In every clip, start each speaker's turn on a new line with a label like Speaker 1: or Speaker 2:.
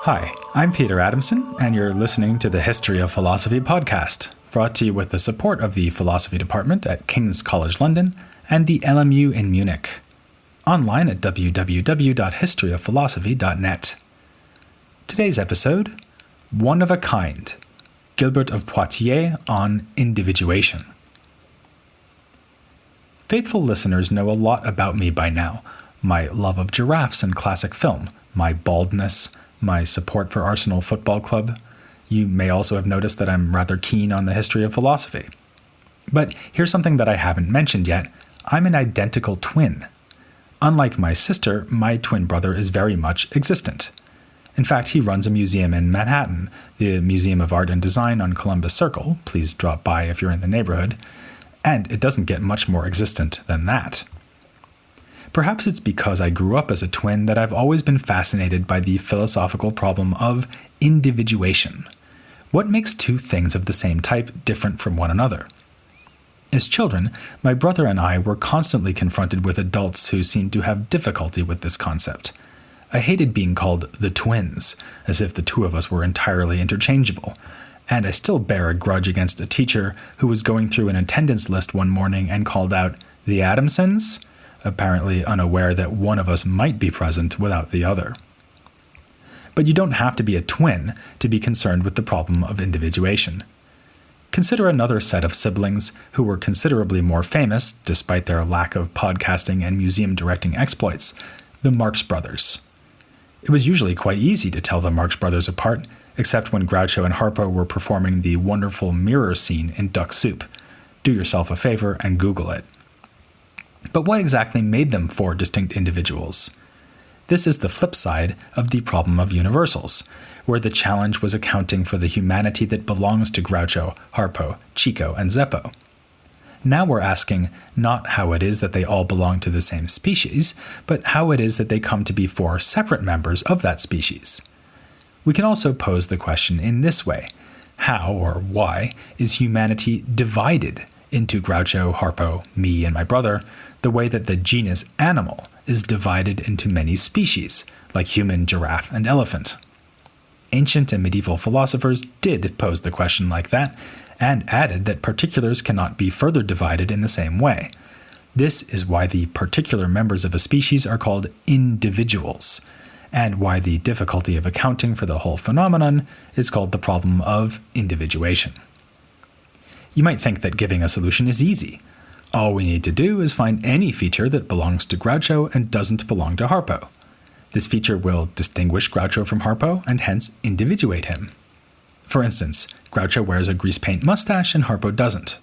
Speaker 1: Hi, I'm Peter Adamson, and you're listening to the History of Philosophy podcast, brought to you with the support of the Philosophy Department at King's College London and the LMU in Munich. Online at www.historyofphilosophy.net. Today's episode, One of a Kind, Gilbert of Poitiers on Individuation. Faithful listeners know a lot about me by now. My love of giraffes and classic film, my baldness, my support for Arsenal Football Club. You may also have noticed that I'm rather keen on the history of philosophy. But here's something that I haven't mentioned yet. I'm an identical twin. Unlike my sister, my twin brother is very much existent. In fact, he runs a museum in Manhattan, the Museum of Art and Design on Columbus Circle. Please drop by if you're in the neighborhood. And it doesn't get much more existent than that. Perhaps it's because I grew up as a twin that I've always been fascinated by the philosophical problem of individuation. What makes two things of the same type different from one another? As children, my brother and I were constantly confronted with adults who seemed to have difficulty with this concept. I hated being called the twins, as if the two of us were entirely interchangeable, and I still bear a grudge against a teacher who was going through an attendance list one morning and called out, "The Adamsons?" apparently unaware that one of us might be present without the other. But you don't have to be a twin to be concerned with the problem of individuation. Consider another set of siblings who were considerably more famous, despite their lack of podcasting and museum directing exploits, the Marx Brothers. It was usually quite easy to tell the Marx Brothers apart, except when Groucho and Harpo were performing the wonderful mirror scene in Duck Soup. Do yourself a favor and Google it. But what exactly made them four distinct individuals? This is the flip side of the problem of universals, where the challenge was accounting for the humanity that belongs to Groucho, Harpo, Chico, and Zeppo. Now we're asking not how it is that they all belong to the same species, but how it is that they come to be four separate members of that species. We can also pose the question in this way: how or why is humanity divided into Groucho, Harpo, me, and my brother, the way that the genus animal is divided into many species, like human, giraffe, and elephant? Ancient and medieval philosophers did pose the question like that, and added that particulars cannot be further divided in the same way. This is why the particular members of a species are called individuals, and why the difficulty of accounting for the whole phenomenon is called the problem of individuation. You might think that giving a solution is easy. All we need to do is find any feature that belongs to Groucho and doesn't belong to Harpo. This feature will distinguish Groucho from Harpo and hence individuate him. For instance, Groucho wears a grease paint mustache and Harpo doesn't.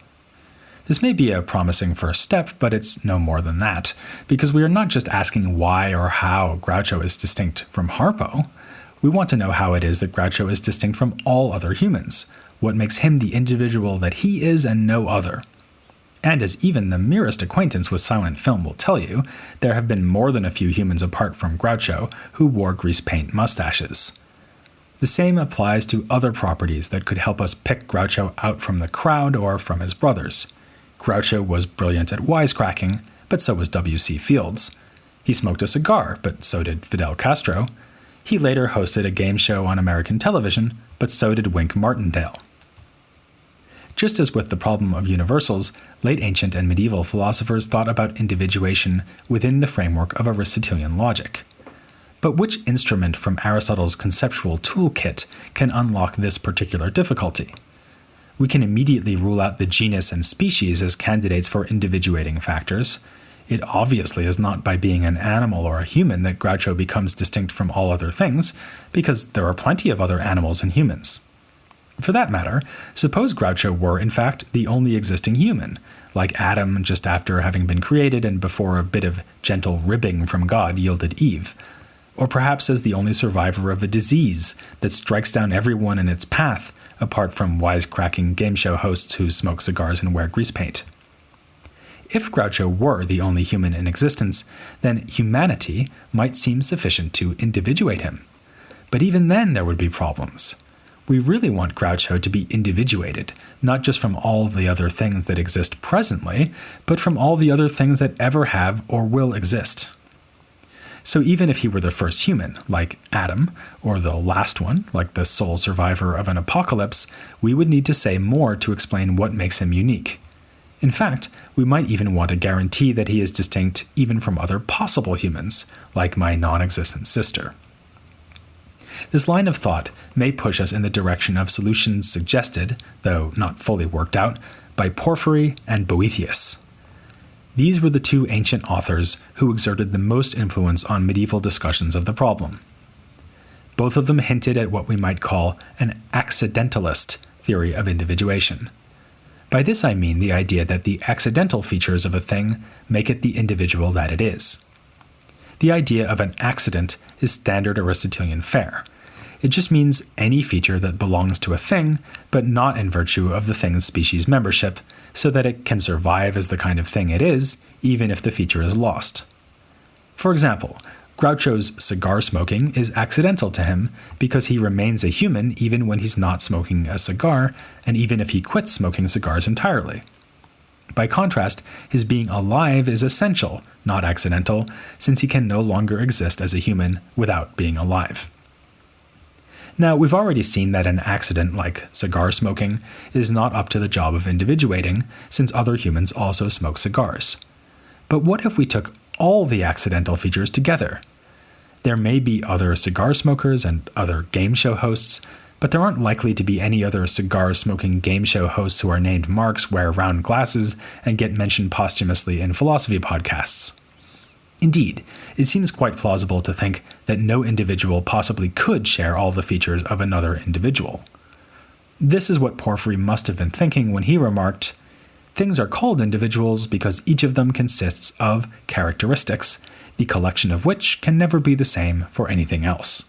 Speaker 1: This may be a promising first step, but it's no more than that, because we are not just asking why or how Groucho is distinct from Harpo. We want to know how it is that Groucho is distinct from all other humans, what makes him the individual that he is and no other. And as even the merest acquaintance with silent film will tell you, there have been more than a few humans apart from Groucho who wore grease paint mustaches. The same applies to other properties that could help us pick Groucho out from the crowd or from his brothers. Groucho was brilliant at wisecracking, but so was W.C. Fields. He smoked a cigar, but so did Fidel Castro. He later hosted a game show on American television, but so did Wink Martindale. Just as with the problem of universals, late ancient and medieval philosophers thought about individuation within the framework of Aristotelian logic. But which instrument from Aristotle's conceptual toolkit can unlock this particular difficulty? We can immediately rule out the genus and species as candidates for individuating factors. It obviously is not by being an animal or a human that Groucho becomes distinct from all other things, because there are plenty of other animals and humans. For that matter, suppose Groucho were, in fact, the only existing human, like Adam just after having been created and before a bit of gentle ribbing from God yielded Eve, or perhaps as the only survivor of a disease that strikes down everyone in its path, apart from wisecracking game show hosts who smoke cigars and wear grease paint. If Groucho were the only human in existence, then humanity might seem sufficient to individuate him. But even then there would be problems. We really want Groucho to be individuated, not just from all the other things that exist presently, but from all the other things that ever have or will exist. So even if he were the first human, like Adam, or the last one, like the sole survivor of an apocalypse, we would need to say more to explain what makes him unique. In fact, we might even want to guarantee that he is distinct even from other possible humans, like my non-existent sister. This line of thought may push us in the direction of solutions suggested, though not fully worked out, by Porphyry and Boethius. These were the two ancient authors who exerted the most influence on medieval discussions of the problem. Both of them hinted at what we might call an accidentalist theory of individuation. By this I mean the idea that the accidental features of a thing make it the individual that it is. The idea of an accident is standard Aristotelian fare. It just means any feature that belongs to a thing, but not in virtue of the thing's species membership, so that it can survive as the kind of thing it is, even if the feature is lost. For example, Groucho's cigar smoking is accidental to him because he remains a human even when he's not smoking a cigar, and even if he quits smoking cigars entirely. By contrast, his being alive is essential, not accidental, since he can no longer exist as a human without being alive. Now, we've already seen that an accident like cigar smoking is not up to the job of individuating, since other humans also smoke cigars. But what if we took all the accidental features together? There may be other cigar smokers and other game show hosts, but there aren't likely to be any other cigar-smoking game show hosts who are named Marx, wear round glasses, and get mentioned posthumously in philosophy podcasts. Indeed, it seems quite plausible to think that no individual possibly could share all the features of another individual. This is what Porphyry must have been thinking when he remarked, "Things are called individuals because each of them consists of characteristics, the collection of which can never be the same for anything else."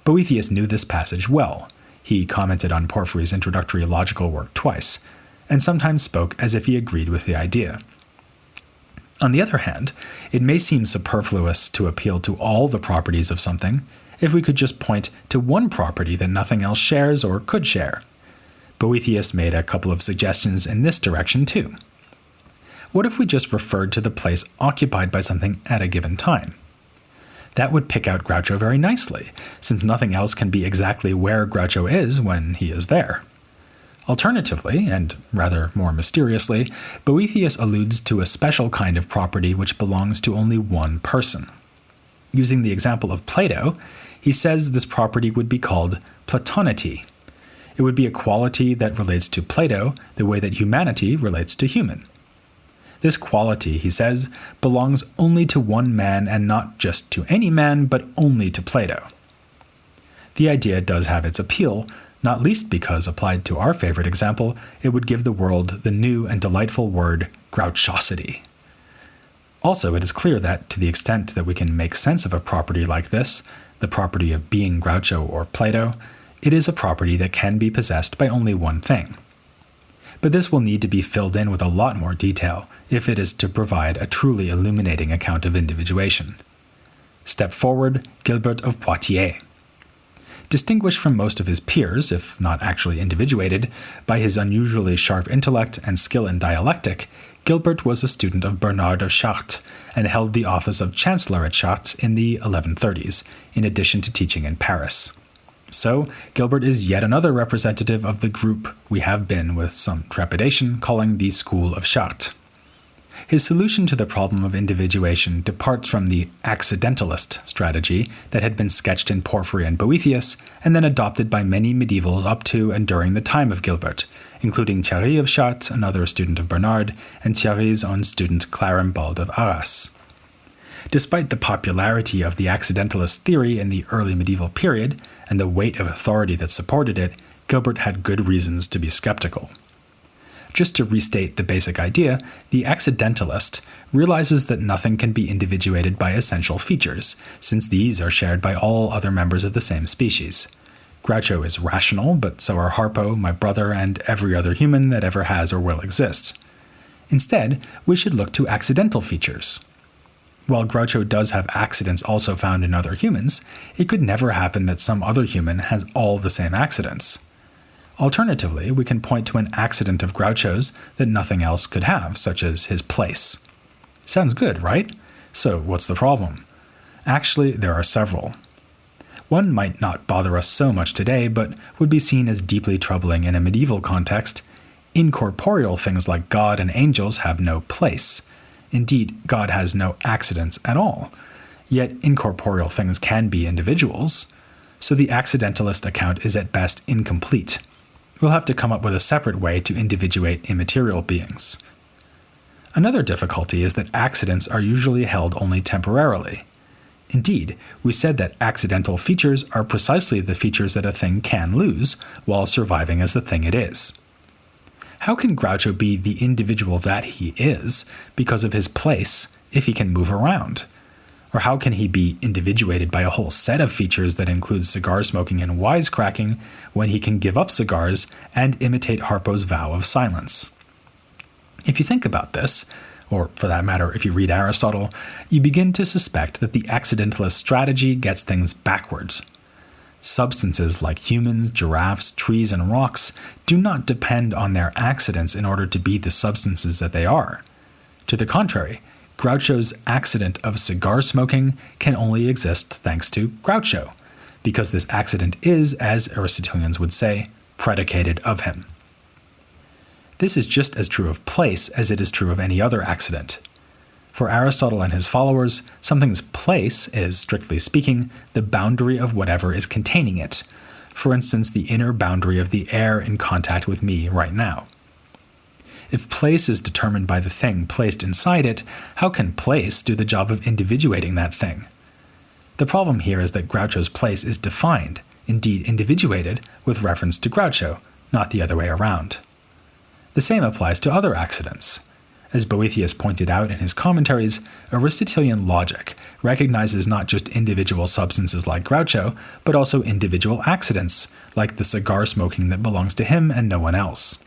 Speaker 1: Boethius knew this passage well. He commented on Porphyry's introductory logical work twice, and sometimes spoke as if he agreed with the idea. On the other hand, it may seem superfluous to appeal to all the properties of something if we could just point to one property that nothing else shares or could share. Boethius made a couple of suggestions in this direction too. What if we just referred to the place occupied by something at a given time? That would pick out Groucho very nicely, since nothing else can be exactly where Groucho is when he is there. Alternatively, and rather more mysteriously, Boethius alludes to a special kind of property which belongs to only one person. Using the example of Plato, he says this property would be called platonity. It would be a quality that relates to Plato the way that humanity relates to human. This quality, he says, belongs only to one man and not just to any man, but only to Plato. The idea does have its appeal, not least because, applied to our favorite example, it would give the world the new and delightful word grouchosity. Also, it is clear that, to the extent that we can make sense of a property like this, the property of being Groucho or Plato, it is a property that can be possessed by only one thing. But this will need to be filled in with a lot more detail if it is to provide a truly illuminating account of individuation. Step forward, Gilbert of Poitiers. Distinguished from most of his peers, if not actually individuated, by his unusually sharp intellect and skill in dialectic, Gilbert was a student of Bernard of Chartres and held the office of Chancellor at Chartres in the 1130s, in addition to teaching in Paris. So, Gilbert is yet another representative of the group we have been, with some trepidation, calling the School of Chartres. His solution to the problem of individuation departs from the accidentalist strategy that had been sketched in Porphyry and Boethius, and then adopted by many medievals up to and during the time of Gilbert, including Thierry of Chartres, another student of Bernard, and Thierry's own student Clarimbald of Arras. Despite the popularity of the accidentalist theory in the early medieval period, and the weight of authority that supported it, Gilbert had good reasons to be skeptical. Just to restate the basic idea, the accidentalist realizes that nothing can be individuated by essential features, since these are shared by all other members of the same species. Groucho is rational, but so are Harpo, my brother, and every other human that ever has or will exist. Instead, we should look to accidental features. While Groucho does have accidents also found in other humans, it could never happen that some other human has all the same accidents. Alternatively, we can point to an accident of Groucho's that nothing else could have, such as his place. Sounds good, right? So what's the problem? Actually, there are several. One might not bother us so much today, but would be seen as deeply troubling in a medieval context. Incorporeal things like God and angels have no place. Indeed, God has no accidents at all. Yet incorporeal things can be individuals, so the accidentalist account is at best incomplete. We'll have to come up with a separate way to individuate immaterial beings. Another difficulty is that accidents are usually held only temporarily. Indeed, we said that accidental features are precisely the features that a thing can lose while surviving as the thing it is. How can Groucho be the individual that he is because of his place if he can move around? Or how can he be individuated by a whole set of features that includes cigar smoking and wisecracking when he can give up cigars and imitate Harpo's vow of silence? If you think about this, or for that matter, if you read Aristotle, you begin to suspect that the accidentalist strategy gets things backwards. Substances like humans, giraffes, trees, and rocks do not depend on their accidents in order to be the substances that they are. To the contrary, Groucho's accident of cigar smoking can only exist thanks to Groucho, because this accident is, as Aristotelians would say, predicated of him. This is just as true of place as it is true of any other accident. For Aristotle and his followers, something's place is, strictly speaking, the boundary of whatever is containing it. For instance, the inner boundary of the air in contact with me right now. If place is determined by the thing placed inside it, how can place do the job of individuating that thing? The problem here is that Groucho's place is defined, indeed individuated, with reference to Groucho, not the other way around. The same applies to other accidents. As Boethius pointed out in his commentaries, Aristotelian logic recognizes not just individual substances like Groucho, but also individual accidents, like the cigar smoking that belongs to him and no one else.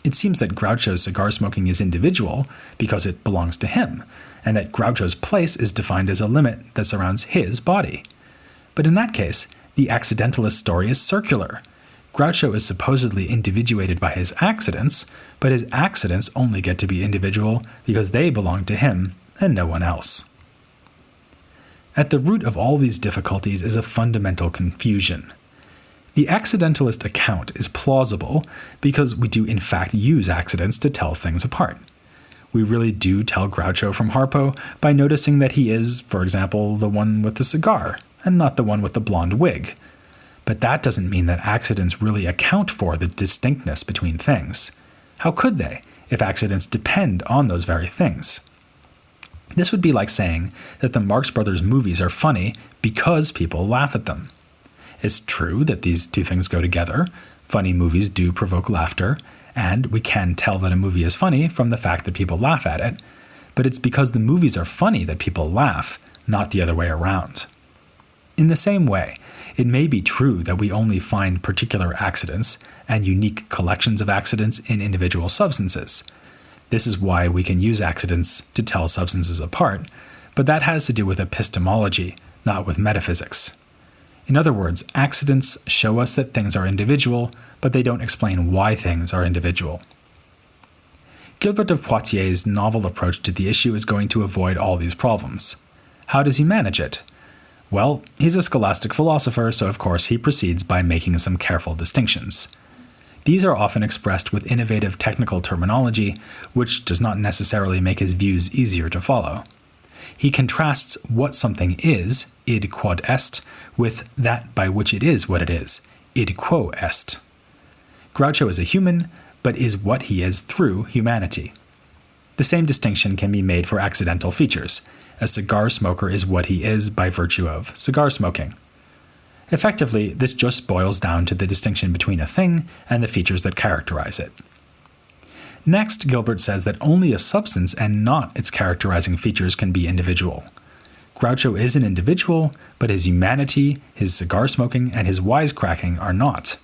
Speaker 1: It seems that Groucho's cigar smoking is individual because it belongs to him, and that Groucho's place is defined as a limit that surrounds his body. But in that case, the accidentalist story is circular. Groucho is supposedly individuated by his accidents, but his accidents only get to be individual because they belong to him and no one else. At the root of all these difficulties is a fundamental confusion. The accidentalist account is plausible because we do in fact use accidents to tell things apart. We really do tell Groucho from Harpo by noticing that he is, for example, the one with the cigar, and not the one with the blonde wig. But that doesn't mean that accidents really account for the distinctness between things. How could they, if accidents depend on those very things? This would be like saying that the Marx Brothers movies are funny because people laugh at them. It's true that these two things go together. Funny movies do provoke laughter, and we can tell that a movie is funny from the fact that people laugh at it, but it's because the movies are funny that people laugh, not the other way around. In the same way, it may be true that we only find particular accidents and unique collections of accidents in individual substances. This is why we can use accidents to tell substances apart, but that has to do with epistemology, not with metaphysics. In other words, accidents show us that things are individual, but they don't explain why things are individual. Gilbert of Poitiers' novel approach to the issue is going to avoid all these problems. How does he manage it? Well, he's a scholastic philosopher, so of course he proceeds by making some careful distinctions. These are often expressed with innovative technical terminology, which does not necessarily make his views easier to follow. He contrasts what something is, id quod est, with that by which it is what it is, id quo est. Groucho is a human, but is what he is through humanity. The same distinction can be made for accidental features. A cigar smoker is what he is by virtue of cigar smoking. Effectively, this just boils down to the distinction between a thing and the features that characterize it. Next, Gilbert says that only a substance and not its characterizing features can be individual. Groucho is an individual, but his humanity, his cigar smoking, and his wisecracking are not.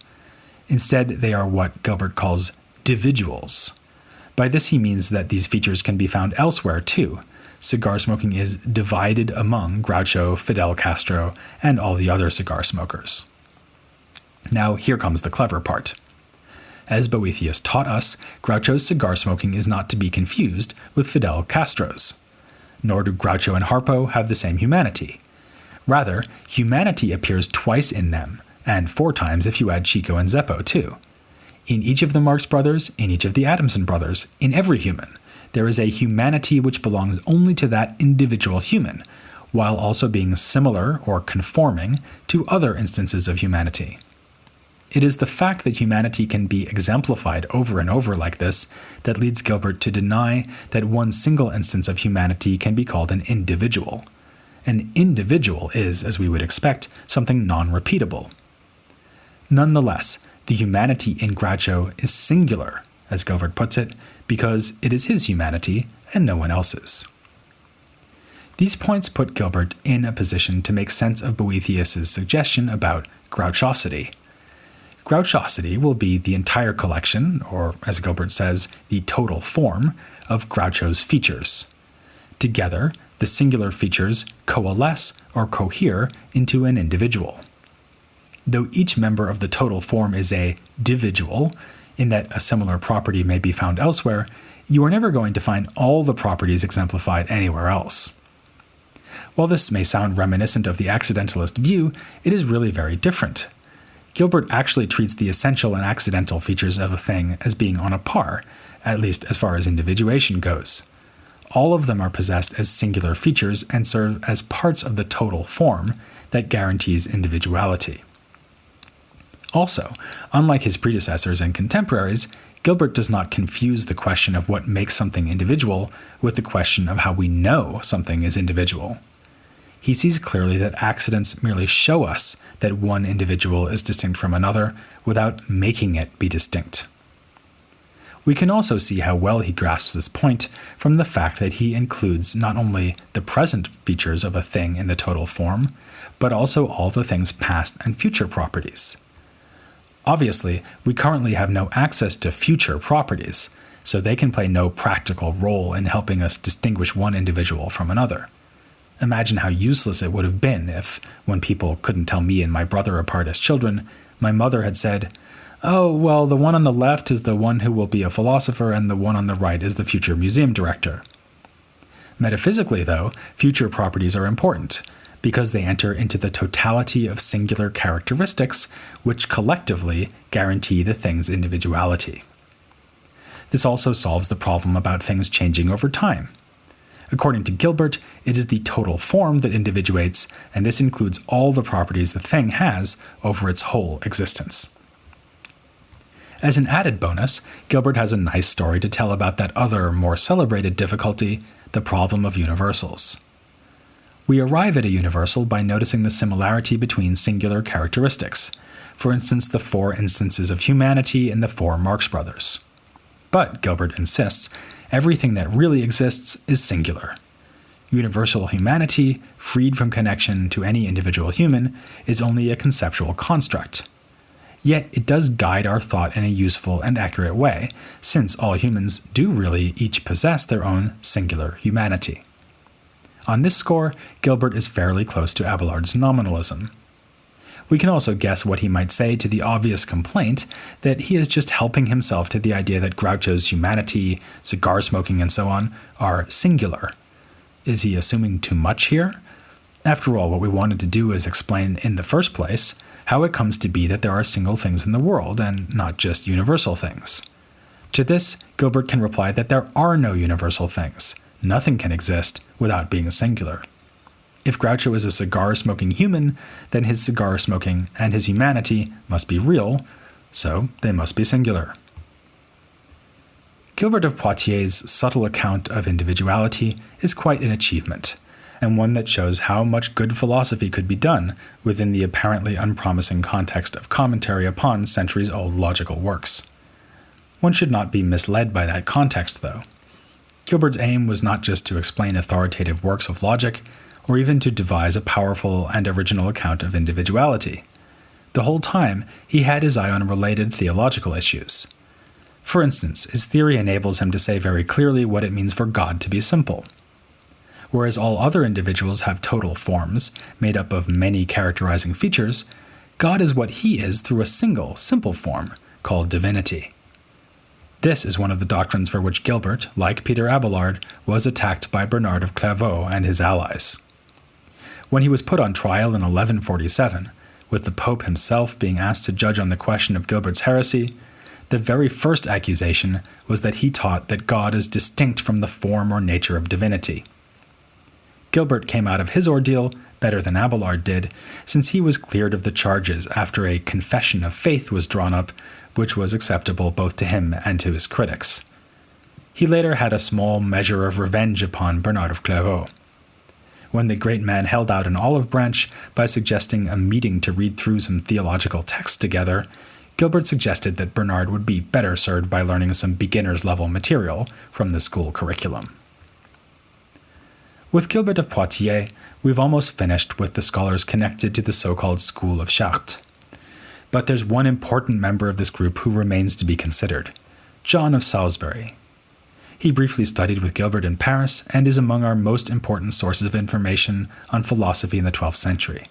Speaker 1: Instead, they are what Gilbert calls dividuals. By this he means that these features can be found elsewhere too. Cigar smoking is divided among Groucho, Fidel Castro, and all the other cigar smokers. Now here comes the clever part. As Boethius taught us, Groucho's cigar smoking is not to be confused with Fidel Castro's. Nor do Groucho and Harpo have the same humanity. Rather, humanity appears twice in them, and 4 times if you add Chico and Zeppo too. In each of the Marx Brothers, in each of the Adamson brothers, in every human, there is a humanity which belongs only to that individual human, while also being similar or conforming to other instances of humanity. It is the fact that humanity can be exemplified over and over like this that leads Gilbert to deny that one single instance of humanity can be called an individual. An individual is, as we would expect, something non-repeatable. Nonetheless, the humanity in Groucho is singular, as Gilbert puts it, because it is his humanity and no one else's. These points put Gilbert in a position to make sense of Boethius's suggestion about grouchosity. Grouchosity will be the entire collection, or as Gilbert says, the total form, of Groucho's features. Together, the singular features coalesce or cohere into an individual. Though each member of the total form is a dividual, in that a similar property may be found elsewhere, you are never going to find all the properties exemplified anywhere else. While this may sound reminiscent of the accidentalist view, it is really very different. Gilbert actually treats the essential and accidental features of a thing as being on a par, at least as far as individuation goes. All of them are possessed as singular features and serve as parts of the total form that guarantees individuality. Also, unlike his predecessors and contemporaries, Gilbert does not confuse the question of what makes something individual with the question of how we know something is individual. He sees clearly that accidents merely show us that one individual is distinct from another without making it be distinct. We can also see how well he grasps this point from the fact that he includes not only the present features of a thing in the total form, but also all the thing's past and future properties. Obviously, we currently have no access to future properties, so they can play no practical role in helping us distinguish one individual from another. Imagine how useless it would have been if, when people couldn't tell me and my brother apart as children, my mother had said, "Oh, well, the one on the left is the one who will be a philosopher and the one on the right is the future museum director." Metaphysically, though, future properties are important, because they enter into the totality of singular characteristics which collectively guarantee the thing's individuality. This also solves the problem about things changing over time. According to Gilbert, it is the total form that individuates, and this includes all the properties the thing has over its whole existence. As an added bonus, Gilbert has a nice story to tell about that other, more celebrated difficulty, the problem of universals. We arrive at a universal by noticing the similarity between singular characteristics, for instance the 4 instances of humanity in the 4 Marx Brothers. But, Gilbert insists, everything that really exists is singular. Universal humanity, freed from connection to any individual human, is only a conceptual construct. Yet it does guide our thought in a useful and accurate way, since all humans do really each possess their own singular humanity. On this score, Gilbert is fairly close to Abelard's nominalism. We can also guess what he might say to the obvious complaint that he is just helping himself to the idea that Groucho's humanity, cigar smoking, and so on are singular. Is he assuming too much here? After all, what we wanted to do is explain in the first place how it comes to be that there are single things in the world and not just universal things. To this, Gilbert can reply that there are no universal things. Nothing can exist without being singular. If Groucho is a cigar-smoking human, then his cigar smoking and his humanity must be real, so they must be singular. Gilbert of Poitiers' subtle account of individuality is quite an achievement, and one that shows how much good philosophy could be done within the apparently unpromising context of commentary upon centuries-old logical works. One should not be misled by that context, though. Gilbert's aim was not just to explain authoritative works of logic, or even to devise a powerful and original account of individuality. The whole time, he had his eye on related theological issues. For instance, his theory enables him to say very clearly what it means for God to be simple. Whereas all other individuals have total forms, made up of many characterizing features, God is what he is through a single, simple form, called divinity. This is one of the doctrines for which Gilbert, like Peter Abelard, was attacked by Bernard of Clairvaux and his allies. When he was put on trial in 1147, with the Pope himself being asked to judge on the question of Gilbert's heresy, the very first accusation was that he taught that God is distinct from the form or nature of divinity. Gilbert came out of his ordeal better than Abelard did, since he was cleared of the charges after a confession of faith was drawn up, which was acceptable both to him and to his critics. He later had a small measure of revenge upon Bernard of Clairvaux. When the great man held out an olive branch by suggesting a meeting to read through some theological texts together, Gilbert suggested that Bernard would be better served by learning some beginner's-level material from the school curriculum. With Gilbert of Poitiers, we've almost finished with the scholars connected to the so-called School of Chartres. But there's one important member of this group who remains to be considered, John of Salisbury. He briefly studied with Gilbert in Paris and is among our most important sources of information on philosophy in the 12th century.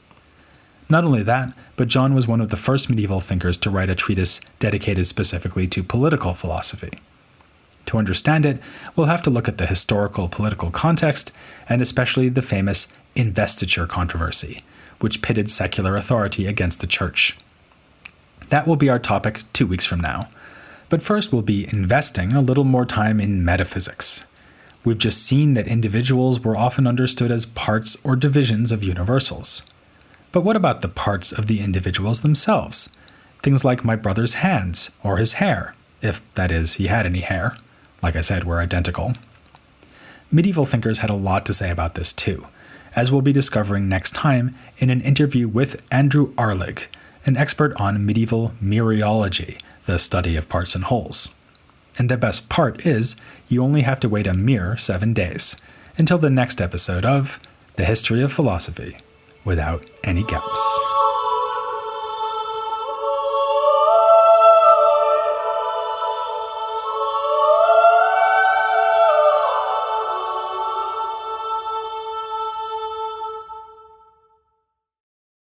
Speaker 1: Not only that, but John was one of the first medieval thinkers to write a treatise dedicated specifically to political philosophy. To understand it, we'll have to look at the historical political context, and especially the famous investiture controversy, which pitted secular authority against the church. That will be our topic 2 weeks from now. But first we'll be investing a little more time in metaphysics. We've just seen that individuals were often understood as parts or divisions of universals. But what about the parts of the individuals themselves? Things like my brother's hands or his hair, if, that is, he had any hair. Like I said, we're identical. Medieval thinkers had a lot to say about this too, as we'll be discovering next time in an interview with Andrew Arlig, an expert on medieval mereology, the study of parts and wholes. And the best part is, you only have to wait a mere 7 days, until the next episode of The History of Philosophy, without any gaps.